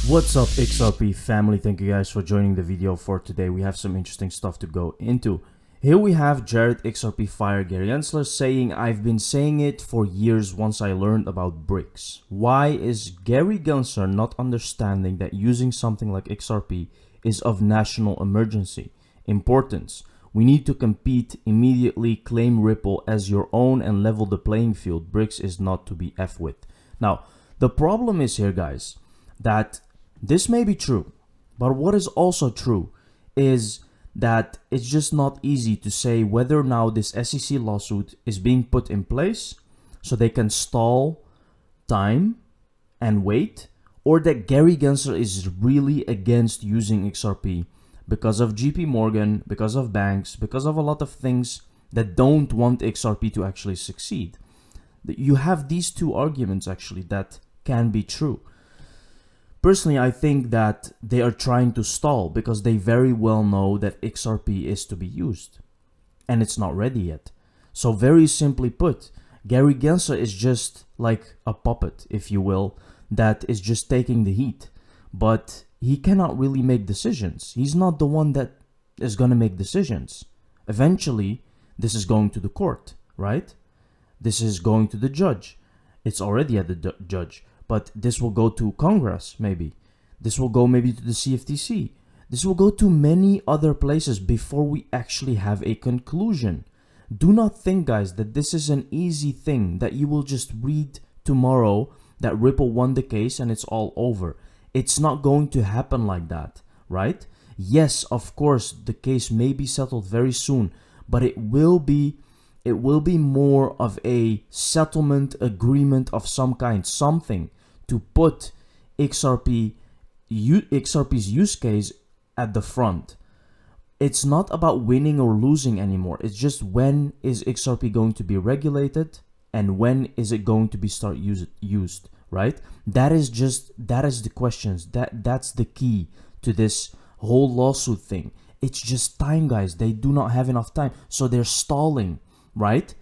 What's up, XRP family? Thank you guys for joining the video for today. We have some interesting stuff to go into. Here we have Jared XRP Fire Gary Gensler saying, I've been saying it for years once I learned about BRICS. Why is Gary Gensler not understanding that using something like XRP is of national emergency importance? We need to compete immediately, claim Ripple as your own and level the playing field. BRICS is not to be F with. Now, the problem is here, guys, that this may be true, but what is also true is that it's just not easy to say whether now this SEC lawsuit is being put in place so they can stall time and wait, or that Gary Gensler is really against using XRP because of JP Morgan, because of banks, because of a lot of things that don't want XRP to actually succeed. You have these two arguments actually that can be true. Personally, I think that they are trying to stall because they very well know that XRP is to be used and it's not ready yet. So very simply put, Gary Gensler is just like a puppet, if you will, that is just taking the heat. But he cannot really make decisions. He's not the one that is going to make decisions. Eventually, this is going to the court, right? This is going to the judge. It's already at the judge. But this will go to Congress, maybe. This will go maybe to the CFTC. This will go to many other places before we actually have a conclusion. Do not think, guys, that this is an easy thing that you will just read tomorrow that Ripple won the case and it's all over. It's not going to happen like that, right? Yes, of course, the case may be settled very soon, but it will be more of a settlement agreement of some kind, something to put XRP's use case at the front. It's not about winning or losing anymore. It's just when is XRP going to be regulated and when is it going to be used, right? That is the questions. That's the key to this whole lawsuit thing. It's just time, guys. They do not have enough time, so they're stalling, right?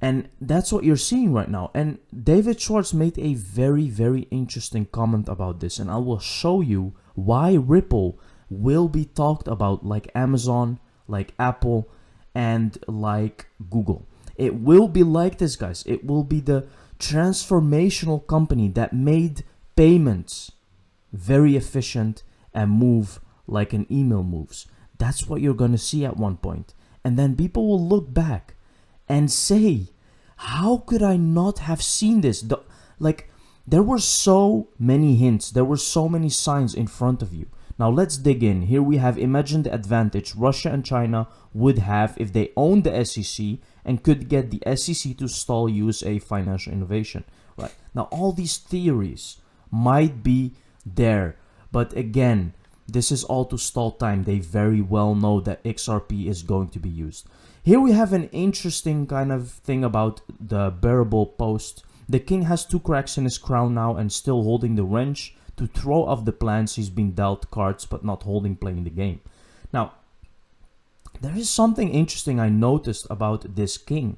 And that's what you're seeing right now. And David Schwartz made a very, very interesting comment about this. And I will show you why Ripple will be talked about like Amazon, like Apple, and like Google. It will be like this, guys. It will be the transformational company that made payments very efficient and move like an email moves. That's what you're going to see at one point. And then people will look back and say, how could I not have seen this? There were so many hints. There were so many signs in front of you. Now let's dig in. Here we have, imagine the advantage Russia and China would have if they owned the SEC and could get the SEC to stall USA financial innovation. Right. Now all these theories might be there. But again, this is all to stall time. They very well know that XRP is going to be used. Here we have an interesting kind of thing about the bearable post. The king has 2 cracks in his crown now and still holding the wrench to throw off the plans. He's been dealt cards but not playing the game. Now, there is something interesting I noticed about this king.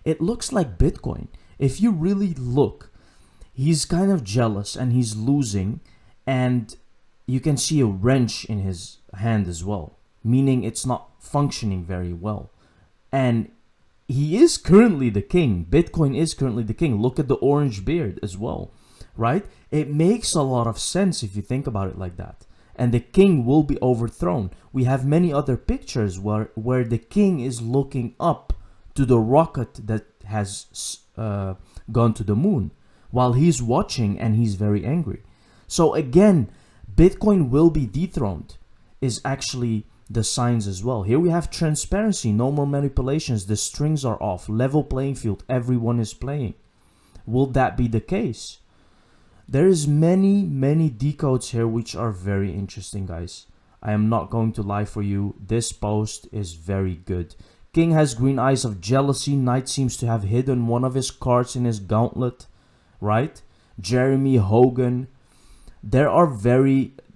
It looks like Bitcoin. If you really look, he's kind of jealous and he's losing, and you can see a wrench in his hand as well, meaning it's not functioning very well. And he is currently the king. Bitcoin is currently the king. Look at the orange beard as well, right? It makes a lot of sense if you think about it like that. And the king will be overthrown. We have many other pictures where the king is looking up to the rocket that has gone to the moon while he's watching and he's very angry. So again, Bitcoin will be dethroned is actually the signs as well. Here we have transparency, no more manipulations, the strings are off, level playing field, everyone is playing. Will that be the case? There is many decodes here which are very interesting, guys. I am not going to lie for you. This post is very good. King has green eyes of jealousy. Knight seems to have hidden one of his cards in his gauntlet, right? Jeremy Hogan.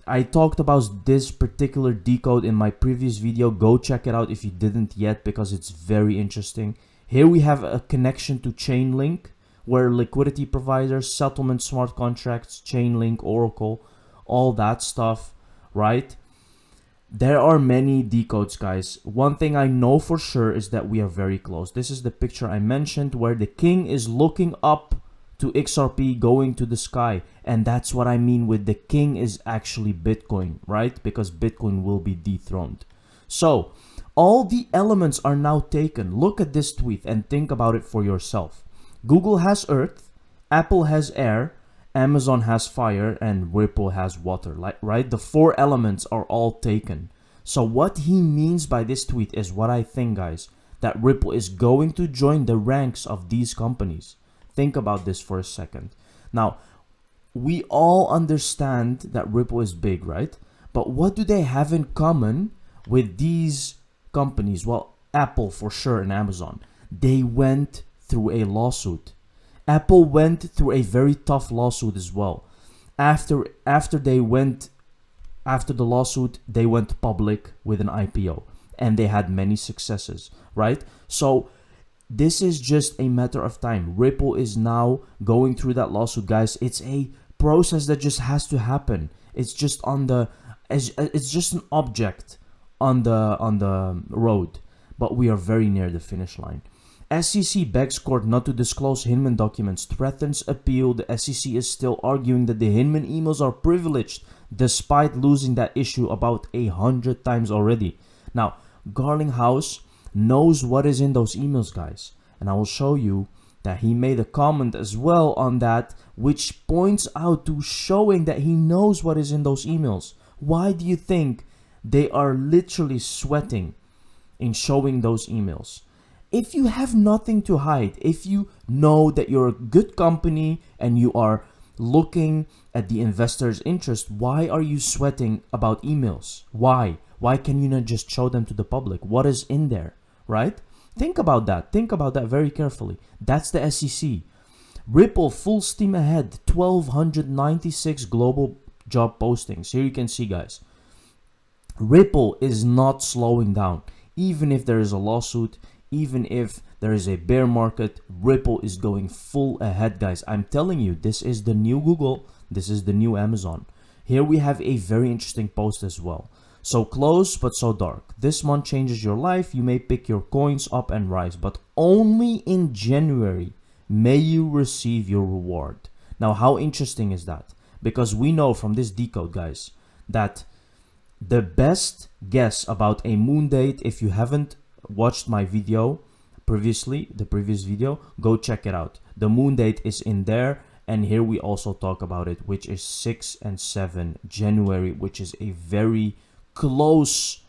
I talked about this particular decode in my previous video. Go check it out if you didn't yet because it's very interesting. Here we have a connection to Chainlink where liquidity providers, settlement smart contracts, Chainlink, Oracle all that stuff, right? There are many decodes, guys. One thing I know for sure is that we are very close. This is the picture I mentioned where the king is looking up to XRP going to the sky. And that's what I mean with the king is actually Bitcoin, right? Because Bitcoin will be dethroned. So all the elements are now taken. Look at this tweet and think about it for yourself. Google has earth, Apple has air, Amazon has fire, and Ripple has water, right? The 4 elements are all taken. So what he means by this tweet is what I think, guys, that Ripple is going to join the ranks of these companies. Think about this for a second. Now, we all understand that Ripple is big, right? But what do they have in common with these companies? Well, Apple for sure and Amazon. They went through a lawsuit. Apple went through a very tough lawsuit as well. After the lawsuit, they went public with an IPO and they had many successes, right? So this is just a matter of time. Ripple is now going through that lawsuit, guys. It's a process that just has to happen. It's just it's just an object on the road, but we are very near the finish line. SEC begs court not to disclose Hinman documents, threatens appeal. The SEC is still arguing that the Hinman emails are privileged, despite losing that issue about 100 times already. Now, Garlinghouse knows what is in those emails, guys. And I will show you that he made a comment as well on that, which points out to showing that he knows what is in those emails. Why do you think they are literally sweating in showing those emails? If you have nothing to hide, if you know that you're a good company and you are looking at the investor's interest, why are you sweating about emails? Why? Why can you not just show them to the public? What is in there, right? Think about that. Think about that very carefully. That's the SEC. Ripple full steam ahead, 1,296 global job postings. Here you can see, guys. Ripple is not slowing down. Even if there is a lawsuit, even if there is a bear market, Ripple is going full ahead, guys. I'm telling you, this is the new Google. This is the new Amazon. Here we have a very interesting post as well. So close, but so dark. This month changes your life. You may pick your coins up and rise, but only in January may you receive your reward. Now, how interesting is that? Because we know from this decode, guys, that the best guess about a moon date, if you haven't watched my video previously, the previous video, go check it out. The moon date is in there, and here we also talk about it, which is 6 and 7 January, which is a very close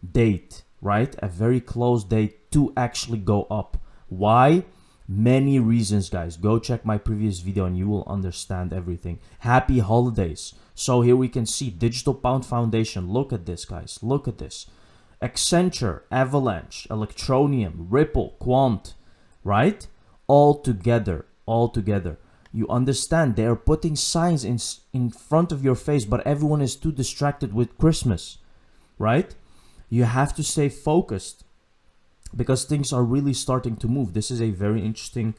date, right? A very close date to actually go up. Why? Many reasons, guys. Go check my previous video and you will understand everything. Happy holidays. So here we can see Digital Pound Foundation. Look at this, guys. Look at this. Accenture, Avalanche, Electronium, Ripple, Quant, right? All together. You understand they are putting signs in front of your face, but everyone is too distracted with Christmas, right? You have to stay focused because things are really starting to move. This is a very interesting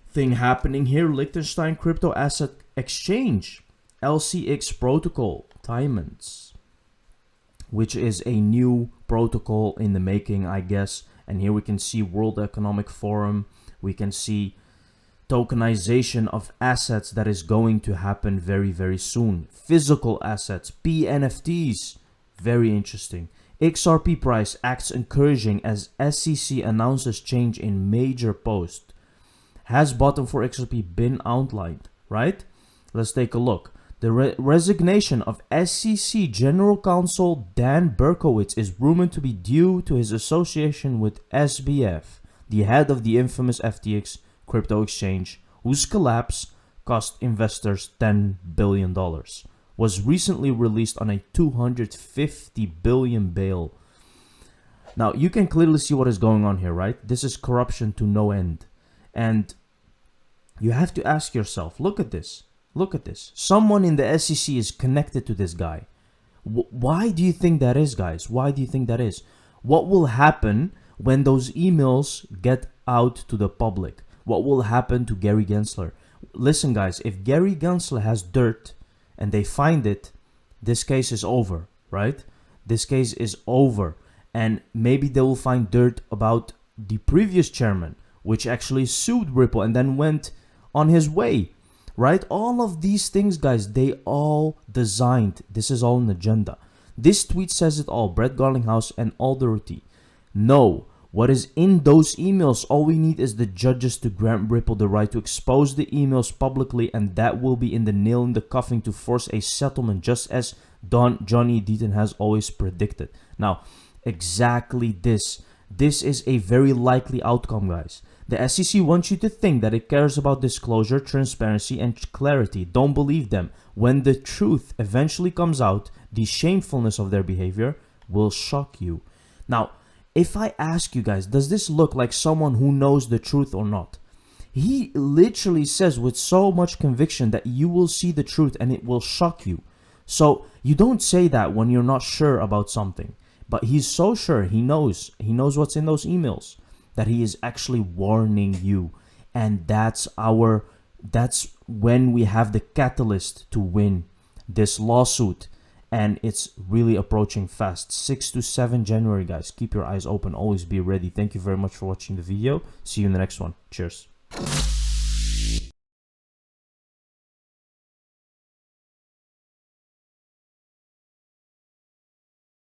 thing happening here. Liechtenstein Crypto Asset Exchange, LCX Protocol, Diamonds, which is a new protocol in the making, I guess. And here we can see World Economic Forum. We can see tokenization of assets that is going to happen very, very soon. Physical assets, PNFTs, very interesting. XRP price acts encouraging as SEC announces change in major post. Has bottom for XRP been outlined, right? Let's take a look. The resignation of SEC General Counsel Dan Berkowitz is rumored to be due to his association with SBF, the head of the infamous FTX crypto exchange, whose collapse cost investors $10 billion, was recently released on a $250 billion bail. Now, you can clearly see what is going on here, right? This is corruption to no end. And you have to ask yourself, look at this. Look at this. Someone in the SEC is connected to this guy. Why do you think that is, guys? Why do you think that is? What will happen when those emails get out to the public? What will happen to Gary Gensler? Listen, guys, if Gary Gensler has dirt and they find it, this case is over, right? This case is over. And maybe they will find dirt about the previous chairman, which actually sued Ripple and then went on his way, right? All of these things, guys, they all designed. This is all an agenda. This tweet says it all. Brett Garlinghouse and Alderty. No. What is in those emails? All we need is the judges to grant Ripple the right to expose the emails publicly, and that will be in the nail in the coffin to force a settlement, just as Johnny Deaton has always predicted. Now, exactly this. This is a very likely outcome, guys. The SEC wants you to think that it cares about disclosure, transparency, and clarity. Don't believe them. When the truth eventually comes out, the shamefulness of their behavior will shock you. Now, if I ask you guys, does this look like someone who knows the truth or not? He literally says with so much conviction that you will see the truth and it will shock you. So you don't say that when you're not sure about something. But he's so sure, he knows what's in those emails, that he is actually warning you. And that's when we have the catalyst to win this lawsuit. And it's really approaching fast. 6 to 7 January, guys. Keep your eyes open. Always be ready. Thank you very much for watching the video. See you in the next one. Cheers.